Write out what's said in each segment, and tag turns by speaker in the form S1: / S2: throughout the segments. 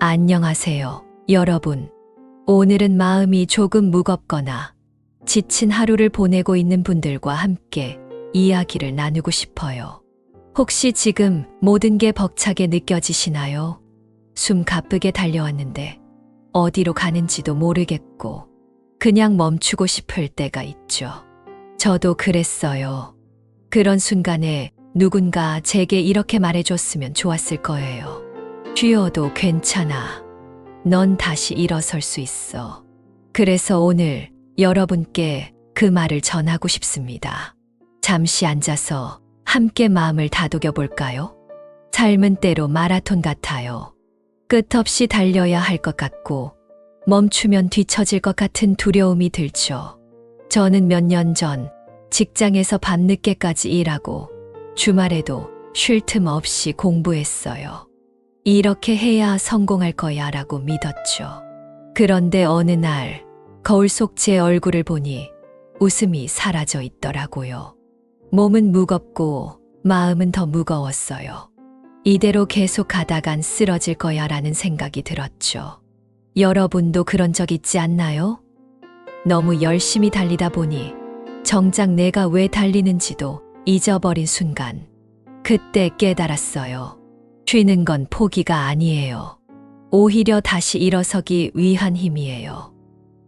S1: 안녕하세요, 여러분. 오늘은 마음이 조금 무겁거나 지친 하루를 보내고 있는 분들과 함께 이야기를 나누고 싶어요. 혹시 지금 모든 게 벅차게 느껴지시나요? 숨 가쁘게 달려왔는데 어디로 가는지도 모르겠고 그냥 멈추고 싶을 때가 있죠. 저도 그랬어요. 그런 순간에 누군가 제게 이렇게 말해줬으면 좋았을 거예요. 쉬어도 괜찮아. 넌 다시 일어설 수 있어. 그래서 오늘 여러분께 그 말을 전하고 싶습니다. 잠시 앉아서 함께 마음을 다독여 볼까요? 삶은 때로 마라톤 같아요. 끝없이 달려야 할 것 같고 멈추면 뒤처질 것 같은 두려움이 들죠. 저는 몇 년 전 직장에서 밤늦게까지 일하고 주말에도 쉴 틈 없이 공부했어요. 이렇게 해야 성공할 거야 라고 믿었죠. 그런데 어느 날 거울 속 제 얼굴을 보니 웃음이 사라져 있더라고요. 몸은 무겁고 마음은 더 무거웠어요. 이대로 계속 가다간 쓰러질 거야 라는 생각이 들었죠. 여러분도 그런 적 있지 않나요? 너무 열심히 달리다 보니 정작 내가 왜 달리는지도 잊어버린 순간, 그때 깨달았어요. 쉬는 건 포기가 아니에요. 오히려 다시 일어서기 위한 힘이에요.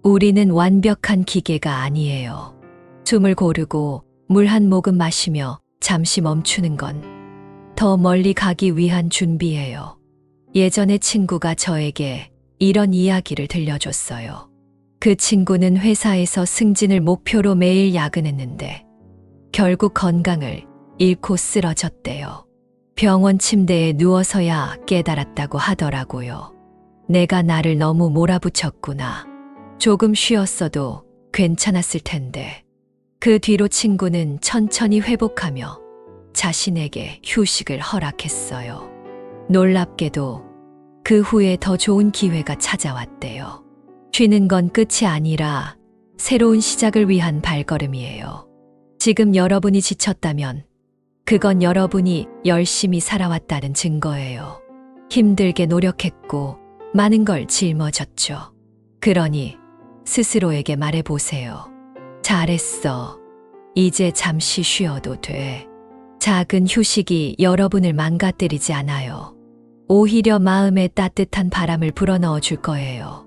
S1: 우리는 완벽한 기계가 아니에요. 숨을 고르고 물 한 모금 마시며 잠시 멈추는 건 더 멀리 가기 위한 준비예요. 예전에 친구가 저에게 이런 이야기를 들려줬어요. 그 친구는 회사에서 승진을 목표로 매일 야근했는데 결국 건강을 잃고 쓰러졌대요. 병원 침대에 누워서야 깨달았다고 하더라고요. 내가 나를 너무 몰아붙였구나. 조금 쉬었어도 괜찮았을 텐데. 그 뒤로 친구는 천천히 회복하며 자신에게 휴식을 허락했어요. 놀랍게도 그 후에 더 좋은 기회가 찾아왔대요. 쉬는 건 끝이 아니라 새로운 시작을 위한 발걸음이에요. 지금 여러분이 지쳤다면 그건 여러분이 열심히 살아왔다는 증거예요. 힘들게 노력했고 많은 걸 짊어졌죠. 그러니 스스로에게 말해보세요. 잘했어. 이제 잠시 쉬어도 돼. 작은 휴식이 여러분을 망가뜨리지 않아요. 오히려 마음에 따뜻한 바람을 불어넣어 줄 거예요.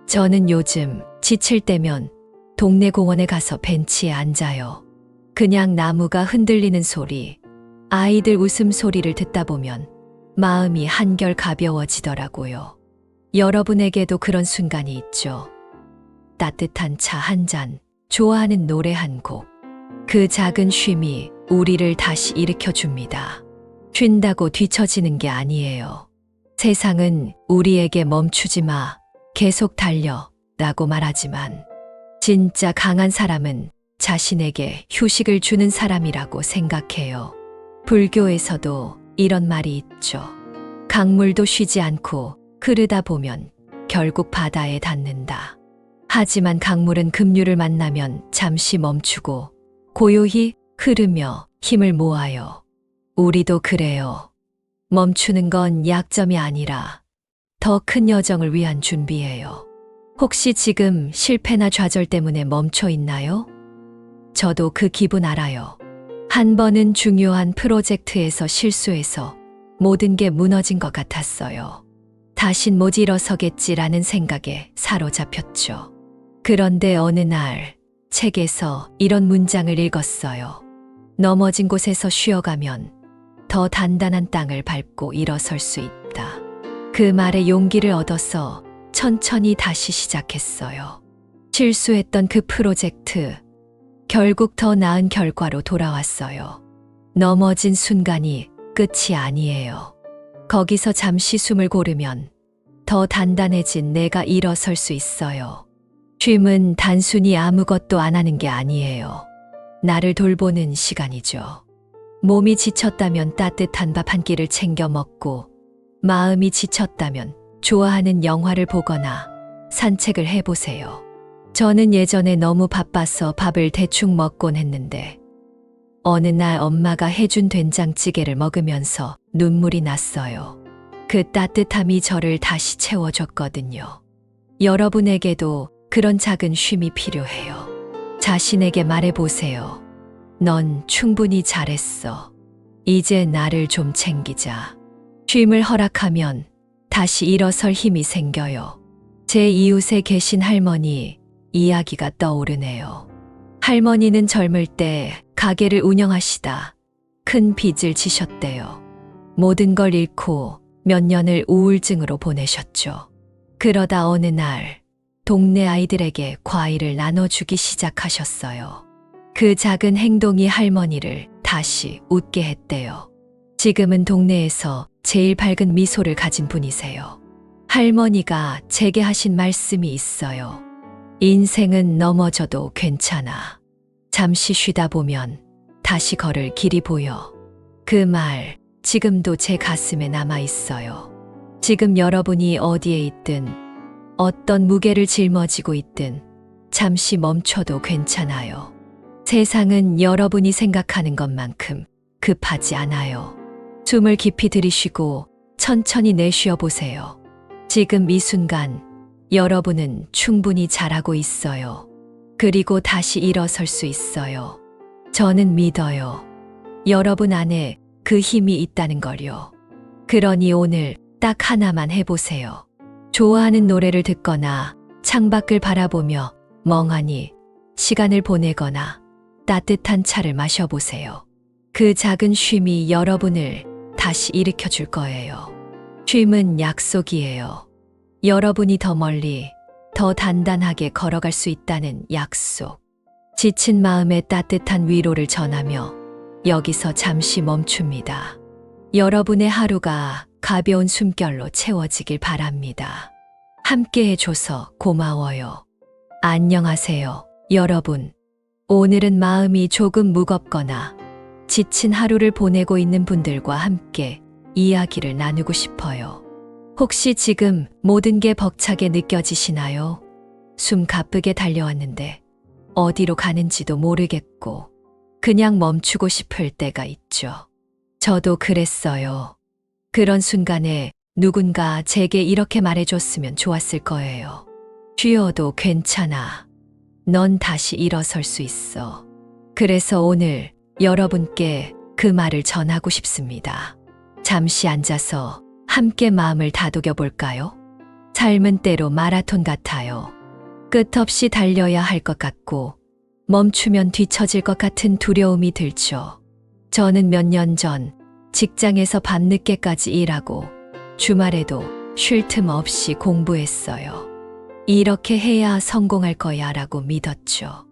S1: 저는 요즘 지칠 때면 동네 공원에 가서 벤치에 앉아요. 그냥 나무가 흔들리는 소리, 아이들 웃음소리를 듣다 보면 마음이 한결 가벼워지더라고요. 여러분에게도 그런 순간이 있죠. 따뜻한 차 한 잔, 좋아하는 노래 한 곡. 그 작은 쉼이 우리를 다시 일으켜줍니다. 쉰다고 뒤처지는 게 아니에요. 세상은 우리에게 멈추지 마, 계속 달려 라고 말하지만 진짜 강한 사람은 자신에게 휴식을 주는 사람이라고 생각해요. 불교에서도 이런 말이 있죠. 강물도 쉬지 않고 흐르다 보면 결국 바다에 닿는다. 하지만 강물은 급류를 만나면 잠시 멈추고 고요히 흐르며 힘을 모아요. 우리도 그래요. 멈추는 건 약점이 아니라 더 큰 여정을 위한 준비예요. 혹시 지금 실패나 좌절 때문에 멈춰 있나요? 저도 그 기분 알아요. 한 번은 중요한 프로젝트에서 실수해서 모든 게 무너진 것 같았어요. 다신 못 일어서겠지라는 생각에 사로잡혔죠. 그런데 어느 날 책에서 이런 문장을 읽었어요. 넘어진 곳에서 쉬어가면 더 단단한 땅을 밟고 일어설 수 있다. 그 말에 용기를 얻어서 천천히 다시 시작했어요. 실수했던 그 프로젝트, 결국 더 나은 결과로 돌아왔어요. 넘어진 순간이 끝이 아니에요. 거기서 잠시 숨을 고르면 더 단단해진 내가 일어설 수 있어요. 쉼은 단순히 아무것도 안 하는 게 아니에요. 나를 돌보는 시간이죠. 몸이 지쳤다면 따뜻한 밥 한 끼를 챙겨 먹고, 마음이 지쳤다면 좋아하는 영화를 보거나 산책을 해보세요. 저는 예전에 너무 바빠서 밥을 대충 먹곤 했는데 어느 날 엄마가 해준 된장찌개를 먹으면서 눈물이 났어요. 그 따뜻함이 저를 다시 채워줬거든요. 여러분에게도 그런 작은 쉼이 필요해요. 자신에게 말해보세요. 넌 충분히 잘했어. 이제 나를 좀 챙기자. 쉼을 허락하면 다시 일어설 힘이 생겨요. 제 이웃에 계신 할머니 이야기가 떠오르네요. 할머니는 젊을 때 가게를 운영하시다 큰 빚을 지셨대요. 모든 걸 잃고 몇 년을 우울증으로 보내셨죠. 그러다 어느 날 동네 아이들에게 과일을 나눠주기 시작하셨어요. 그 작은 행동이 할머니를 다시 웃게 했대요. 지금은 동네에서 제일 밝은 미소를 가진 분이세요. 할머니가 제게 하신 말씀이 있어요. 인생은 넘어져도 괜찮아. 잠시 쉬다 보면 다시 걸을 길이 보여. 그 말 지금도 제 가슴에 남아 있어요. 지금 여러분이 어디에 있든 어떤 무게를 짊어지고 있든 잠시 멈춰도 괜찮아요. 세상은 여러분이 생각하는 것만큼 급하지 않아요. 숨을 깊이 들이쉬고 천천히 내쉬어 보세요. 지금 이 순간 여러분은 충분히 잘하고 있어요. 그리고 다시 일어설 수 있어요. 저는 믿어요. 여러분 안에 그 힘이 있다는 걸요. 그러니 오늘 딱 하나만 해보세요. 좋아하는 노래를 듣거나 창밖을 바라보며 멍하니 시간을 보내거나 따뜻한 차를 마셔보세요. 그 작은 쉼이 여러분을 다시 일으켜 줄 거예요. 쉼은 약속이에요. 여러분이 더 멀리, 더 단단하게 걸어갈 수 있다는 약속. 지친 마음에 따뜻한 위로를 전하며 여기서 잠시 멈춥니다. 여러분의 하루가 가벼운 숨결로 채워지길 바랍니다. 함께 해줘서 고마워요. 안녕하세요, 여러분. 오늘은 마음이 조금 무겁거나 지친 하루를 보내고 있는 분들과 함께 이야기를 나누고 싶어요. 혹시 지금 모든 게 벅차게 느껴지시나요? 숨 가쁘게 달려왔는데 어디로 가는지도 모르겠고 그냥 멈추고 싶을 때가 있죠. 저도 그랬어요. 그런 순간에 누군가 제게 이렇게 말해줬으면 좋았을 거예요. 쉬어도 괜찮아. 넌 다시 일어설 수 있어. 그래서 오늘 여러분께 그 말을 전하고 싶습니다. 잠시 앉아서 함께 마음을 다독여 볼까요? 삶은 때로 마라톤 같아요. 끝없이 달려야 할 것 같고 멈추면 뒤처질 것 같은 두려움이 들죠. 저는 몇 년 전 직장에서 밤늦게까지 일하고 주말에도 쉴 틈 없이 공부했어요. 이렇게 해야 성공할 거야 라고 믿었죠.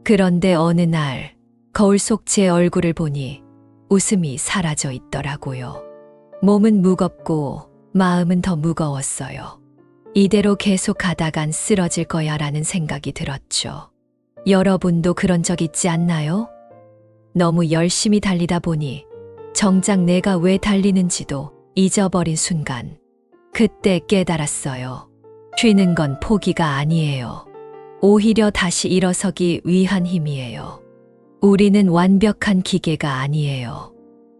S1: 그런데 어느 날 거울 속 제 얼굴을 보니 웃음이 사라져 있더라고요. 몸은 무겁고 마음은 더 무거웠어요. 이대로 계속 가다간 쓰러질 거야 라는 생각이 들었죠. 여러분도 그런 적 있지 않나요? 너무 열심히 달리다 보니 정작 내가 왜 달리는지도 잊어버린 순간, 그때 깨달았어요. 쉬는 건 포기가 아니에요. 오히려 다시 일어서기 위한 힘이에요. 우리는 완벽한 기계가 아니에요.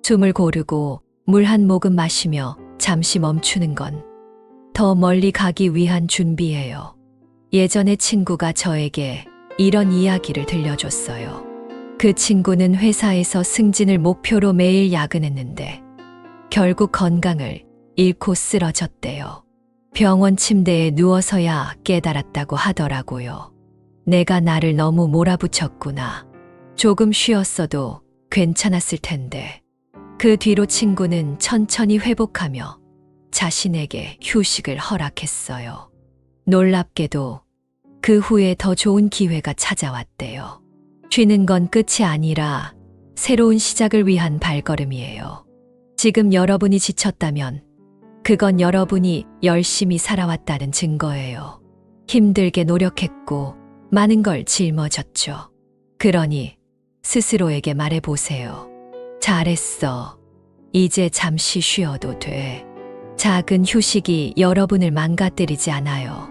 S1: 숨을 고르고 물 한 모금 마시며 잠시 멈추는 건 더 멀리 가기 위한 준비예요. 예전에 친구가 저에게 이런 이야기를 들려줬어요. 그 친구는 회사에서 승진을 목표로 매일 야근했는데 결국 건강을 잃고 쓰러졌대요. 병원 침대에 누워서야 깨달았다고 하더라고요. 내가 나를 너무 몰아붙였구나. 조금 쉬었어도 괜찮았을 텐데. 그 뒤로 친구는 천천히 회복하며 자신에게 휴식을 허락했어요. 놀랍게도 그 후에 더 좋은 기회가 찾아왔대요. 쉬는 건 끝이 아니라 새로운 시작을 위한 발걸음이에요. 지금 여러분이 지쳤다면 그건 여러분이 열심히 살아왔다는 증거예요. 힘들게 노력했고 많은 걸 짊어졌죠. 그러니 스스로에게 말해보세요. 잘했어. 이제 잠시 쉬어도 돼. 작은 휴식이 여러분을 망가뜨리지 않아요.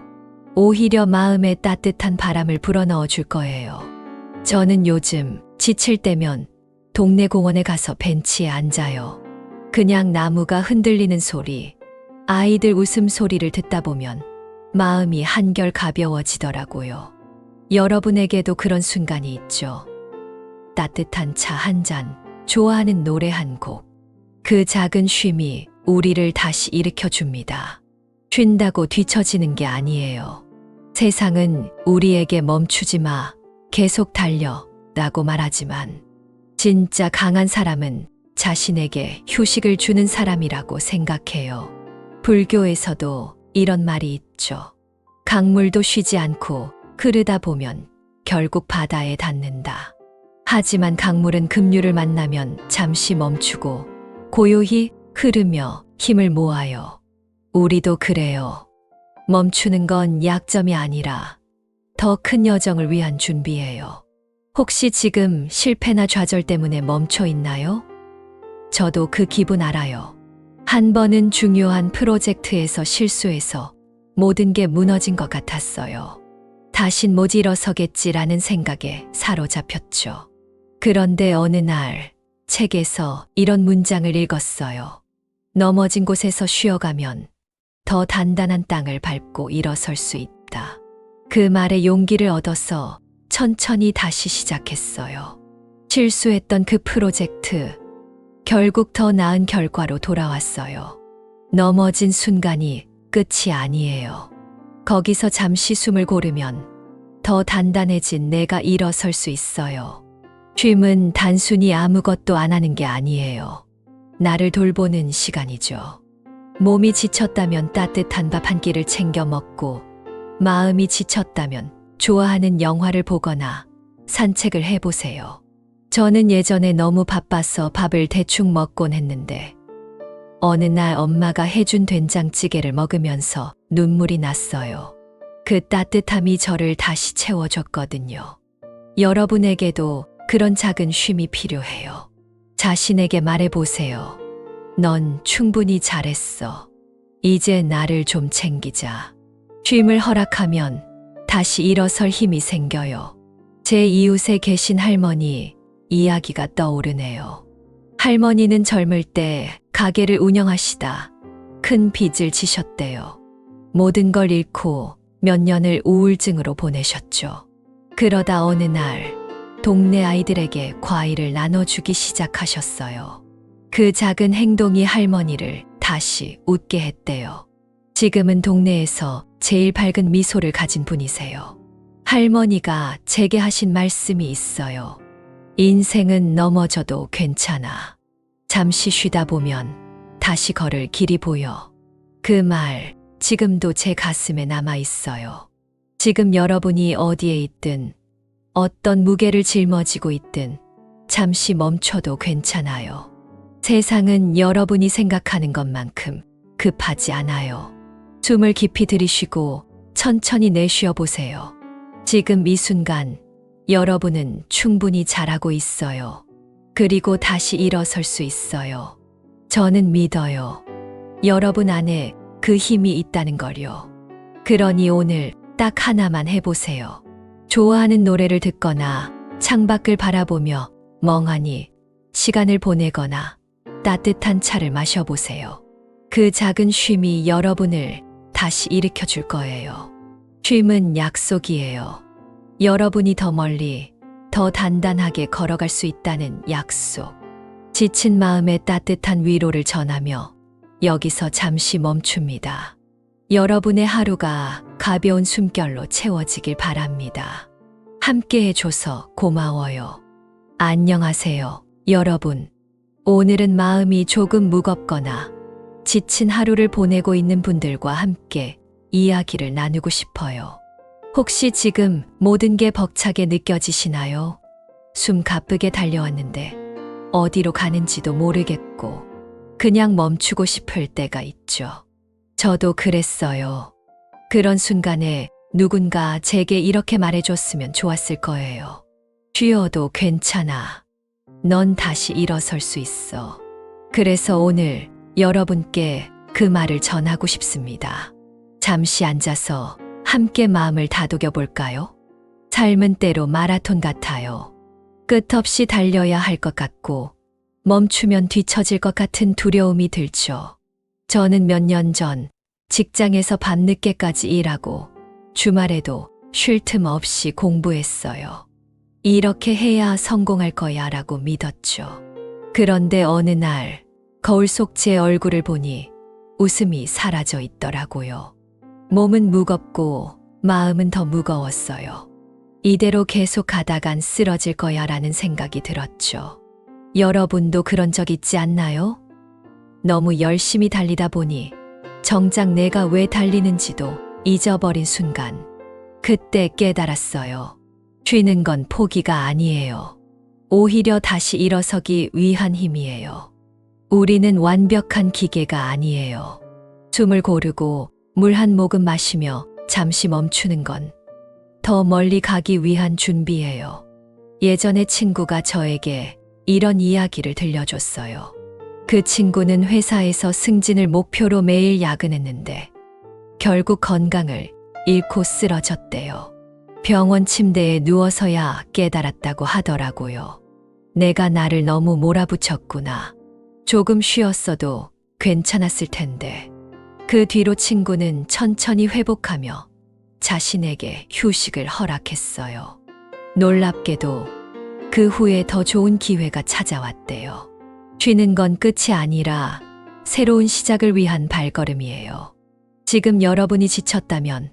S1: 오히려 마음에 따뜻한 바람을 불어넣어 줄 거예요. 저는 요즘 지칠 때면 동네 공원에 가서 벤치에 앉아요. 그냥 나무가 흔들리는 소리, 아이들 웃음소리를 듣다 보면 마음이 한결 가벼워지더라고요. 여러분에게도 그런 순간이 있죠. 따뜻한 차 한 잔, 좋아하는 노래 한 곡. 그 작은 쉼이 우리를 다시 일으켜 줍니다. 쉰다고 뒤처지는 게 아니에요. 세상은 우리에게 멈추지 마, 계속 달려 라고 말하지만 진짜 강한 사람은 자신에게 휴식을 주는 사람이라고 생각해요. 불교에서도 이런 말이 있죠. 강물도 쉬지 않고 흐르다 보면 결국 바다에 닿는다. 하지만 강물은 급류를 만나면 잠시 멈추고 고요히 흐르며 힘을 모아요. 우리도 그래요. 멈추는 건 약점이 아니라 더 큰 여정을 위한 준비예요. 혹시 지금 실패나 좌절 때문에 멈춰 있나요? 저도 그 기분 알아요. 한 번은 중요한 프로젝트에서 실수해서 모든 게 무너진 것 같았어요. 다신 못 일어서겠지라는 생각에 사로잡혔죠. 그런데 어느 날 책에서 이런 문장을 읽었어요. 넘어진 곳에서 쉬어가면 더 단단한 땅을 밟고 일어설 수 있다. 그 말에 용기를 얻어서 천천히 다시 시작했어요. 실수했던 그 프로젝트, 결국 더 나은 결과로 돌아왔어요. 넘어진 순간이 끝이 아니에요. 거기서 잠시 숨을 고르면 더 단단해진 내가 일어설 수 있어요. 쉼은 단순히 아무것도 안 하는 게 아니에요. 나를 돌보는 시간이죠. 몸이 지쳤다면 따뜻한 밥 한 끼를 챙겨 먹고, 마음이 지쳤다면 좋아하는 영화를 보거나 산책을 해보세요. 저는 예전에 너무 바빠서 밥을 대충 먹곤 했는데, 어느 날 엄마가 해준 된장찌개를 먹으면서 눈물이 났어요. 그 따뜻함이 저를 다시 채워줬거든요. 여러분에게도 그런 작은 쉼이 필요해요. 자신에게 말해보세요. 넌 충분히 잘했어. 이제 나를 좀 챙기자. 쉼을 허락하면 다시 일어설 힘이 생겨요. 제 이웃에 계신 할머니 이야기가 떠오르네요. 할머니는 젊을 때 가게를 운영하시다 큰 빚을 지셨대요. 모든 걸 잃고 몇 년을 우울증으로 보내셨죠. 그러다 어느 날 동네 아이들에게 과일을 나눠주기 시작하셨어요. 그 작은 행동이 할머니를 다시 웃게 했대요. 지금은 동네에서 제일 밝은 미소를 가진 분이세요. 할머니가 제게 하신 말씀이 있어요. 인생은 넘어져도 괜찮아. 잠시 쉬다 보면 다시 걸을 길이 보여. 그 말 지금도 제 가슴에 남아 있어요. 지금 여러분이 어디에 있든 어떤 무게를 짊어지고 있든 잠시 멈춰도 괜찮아요. 세상은 여러분이 생각하는 것만큼 급하지 않아요. 숨을 깊이 들이쉬고 천천히 내쉬어 보세요. 지금 이 순간 여러분은 충분히 잘하고 있어요. 그리고 다시 일어설 수 있어요. 저는 믿어요. 여러분 안에 그 힘이 있다는 걸요. 그러니 오늘 딱 하나만 해보세요. 좋아하는 노래를 듣거나 창밖을 바라보며 멍하니 시간을 보내거나 따뜻한 차를 마셔보세요. 그 작은 쉼이 여러분을 다시 일으켜 줄 거예요. 쉼은 약속이에요. 여러분이 더 멀리, 더 단단하게 걸어갈 수 있다는 약속. 지친 마음에 따뜻한 위로를 전하며 여기서 잠시 멈춥니다. 여러분의 하루가 가벼운 숨결로 채워지길 바랍니다. 함께 해줘서 고마워요. 안녕하세요, 여러분. 오늘은 마음이 조금 무겁거나 지친 하루를 보내고 있는 분들과 함께 이야기를 나누고 싶어요. 혹시 지금 모든 게 벅차게 느껴지시나요? 숨 가쁘게 달려왔는데 어디로 가는지도 모르겠고 그냥 멈추고 싶을 때가 있죠. 저도 그랬어요. 그런 순간에 누군가 제게 이렇게 말해줬으면 좋았을 거예요. 쉬어도 괜찮아. 넌 다시 일어설 수 있어. 그래서 오늘 여러분께 그 말을 전하고 싶습니다. 잠시 앉아서 함께 마음을 다독여 볼까요? 삶은 때로 마라톤 같아요. 끝없이 달려야 할 것 같고 멈추면 뒤처질 것 같은 두려움이 들죠. 저는 몇 년 전 직장에서 밤늦게까지 일하고 주말에도 쉴 틈 없이 공부했어요. 이렇게 해야 성공할 거야 라고 믿었죠. 그런데 어느 날 거울 속 제 얼굴을 보니 웃음이 사라져 있더라고요. 몸은 무겁고 마음은 더 무거웠어요. 이대로 계속 가다간 쓰러질 거야 라는 생각이 들었죠. 여러분도 그런 적 있지 않나요? 너무 열심히 달리다 보니 정작 내가 왜 달리는지도 잊어버린 순간, 그때 깨달았어요. 쉬는 건 포기가 아니에요. 오히려 다시 일어서기 위한 힘이에요. 우리는 완벽한 기계가 아니에요. 숨을 고르고 물 한 모금 마시며 잠시 멈추는 건 더 멀리 가기 위한 준비예요. 예전에 친구가 저에게 이런 이야기를 들려줬어요. 그 친구는 회사에서 승진을 목표로 매일 야근했는데 결국 건강을 잃고 쓰러졌대요. 병원 침대에 누워서야 깨달았다고 하더라고요. 내가 나를 너무 몰아붙였구나. 조금 쉬었어도 괜찮았을 텐데. 그 뒤로 친구는 천천히 회복하며 자신에게 휴식을 허락했어요. 놀랍게도 그 후에 더 좋은 기회가 찾아왔대요. 쉬는 건 끝이 아니라 새로운 시작을 위한 발걸음이에요. 지금 여러분이 지쳤다면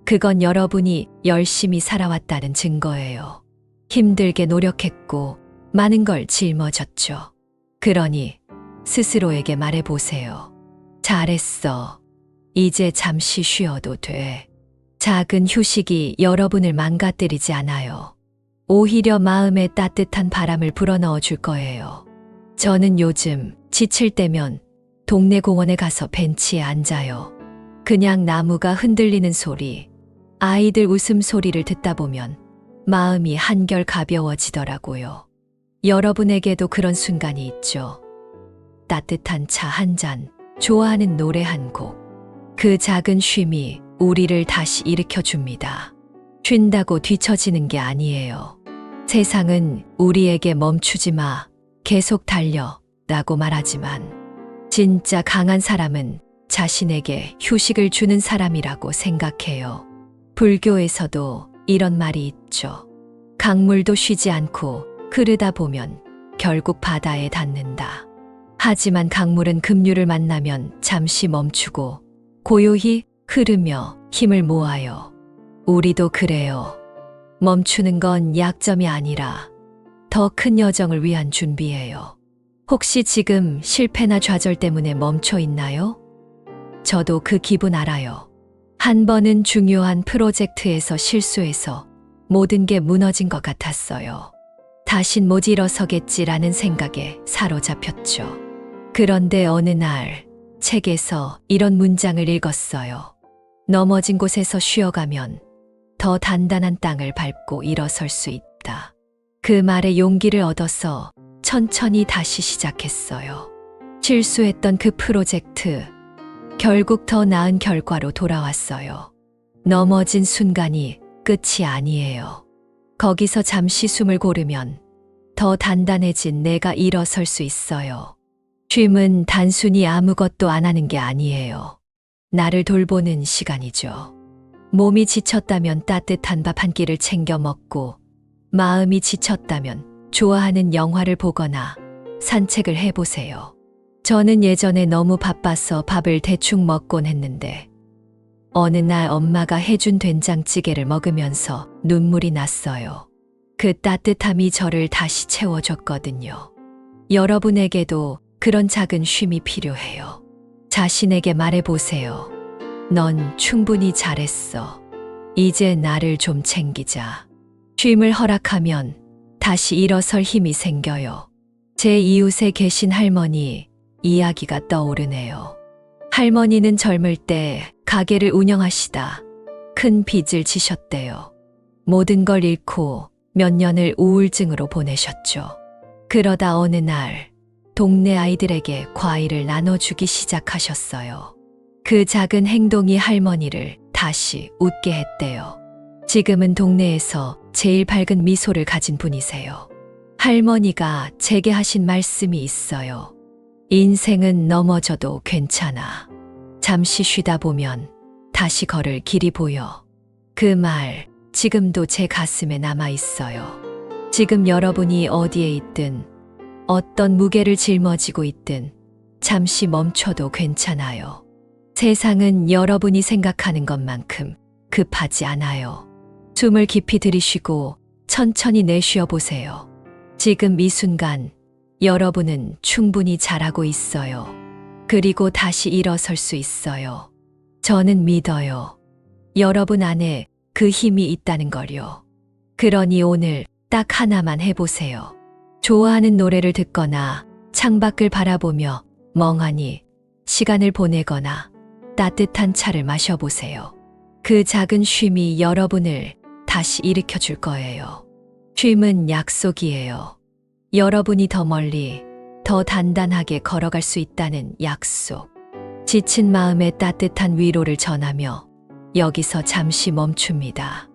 S1: 그건 여러분이 열심히 살아왔다는 증거예요. 힘들게 노력했고 많은 걸 짊어졌죠. 그러니 스스로에게 말해보세요. 잘했어. 이제 잠시 쉬어도 돼. 작은 휴식이 여러분을 망가뜨리지 않아요. 오히려 마음에 따뜻한 바람을 불어넣어 줄 거예요. 저는 요즘 지칠 때면 동네 공원에 가서 벤치에 앉아요. 그냥 나무가 흔들리는 소리, 아이들 웃음소리를 듣다 보면 마음이 한결 가벼워지더라고요. 여러분에게도 그런 순간이 있죠. 따뜻한 차 한 잔, 좋아하는 노래 한 곡. 그 작은 쉼이 우리를 다시 일으켜 줍니다. 쉰다고 뒤처지는 게 아니에요. 세상은 우리에게 멈추지 마, 계속 달려 라고 말하지만 진짜 강한 사람은 자신에게 휴식을 주는 사람이라고 생각해요. 불교에서도 이런 말이 있죠. 강물도 쉬지 않고 흐르다 보면 결국 바다에 닿는다. 하지만 강물은 급류를 만나면 잠시 멈추고 고요히 흐르며 힘을 모아요. 우리도 그래요. 멈추는 건 약점이 아니라 더 큰 여정을 위한 준비예요. 혹시 지금 실패나 좌절 때문에 멈춰 있나요? 저도 그 기분 알아요. 한 번은 중요한 프로젝트에서 실수해서 모든 게 무너진 것 같았어요. 다신 못 일어서겠지라는 생각에 사로잡혔죠. 그런데 어느 날 책에서 이런 문장을 읽었어요. 넘어진 곳에서 쉬어가면 더 단단한 땅을 밟고 일어설 수 있다. 그 말에 용기를 얻어서 천천히 다시 시작했어요. 실수했던 그 프로젝트, 결국 더 나은 결과로 돌아왔어요. 넘어진 순간이 끝이 아니에요. 거기서 잠시 숨을 고르면 더 단단해진 내가 일어설 수 있어요. 쉼은 단순히 아무것도 안 하는 게 아니에요. 나를 돌보는 시간이죠. 몸이 지쳤다면 따뜻한 밥 한 끼를 챙겨 먹고, 마음이 지쳤다면 좋아하는 영화를 보거나 산책을 해보세요. 저는 예전에 너무 바빠서 밥을 대충 먹곤 했는데 어느 날 엄마가 해준 된장찌개를 먹으면서 눈물이 났어요. 그 따뜻함이 저를 다시 채워줬거든요. 여러분에게도 그런 작은 쉼이 필요해요. 자신에게 말해보세요. 넌 충분히 잘했어. 이제 나를 좀 챙기자. 쉼을 허락하면 다시 일어설 힘이 생겨요. 제 이웃에 계신 할머니 이야기가 떠오르네요. 할머니는 젊을 때 가게를 운영하시다 큰 빚을 지셨대요. 모든 걸 잃고 몇 년을 우울증으로 보내셨죠. 그러다 어느 날 동네 아이들에게 과일을 나눠주기 시작하셨어요. 그 작은 행동이 할머니를 다시 웃게 했대요. 지금은 동네에서 제일 밝은 미소를 가진 분이세요. 할머니가 제게 하신 말씀이 있어요. 인생은 넘어져도 괜찮아. 잠시 쉬다 보면 다시 걸을 길이 보여. 그 말, 지금도 제 가슴에 남아 있어요. 지금 여러분이 어디에 있든, 어떤 무게를 짊어지고 있든, 잠시 멈춰도 괜찮아요. 세상은 여러분이 생각하는 것만큼 급하지 않아요. 숨을 깊이 들이쉬고 천천히 내쉬어 보세요. 지금 이 순간 여러분은 충분히 잘하고 있어요. 그리고 다시 일어설 수 있어요. 저는 믿어요. 여러분 안에 그 힘이 있다는 걸요. 그러니 오늘 딱 하나만 해보세요. 좋아하는 노래를 듣거나 창밖을 바라보며 멍하니 시간을 보내거나 따뜻한 차를 마셔보세요. 그 작은 쉼이 여러분을 다시 일으켜 줄 거예요. 쉼은 약속이에요. 여러분이 더 멀리, 더 단단하게 걸어갈 수 있다는 약속. 지친 마음에 따뜻한 위로를 전하며 여기서 잠시 멈춥니다.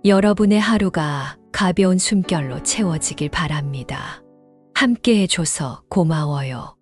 S1: 여러분의 하루가 가벼운 숨결로 채워지길 바랍니다. 함께 해줘서 고마워요.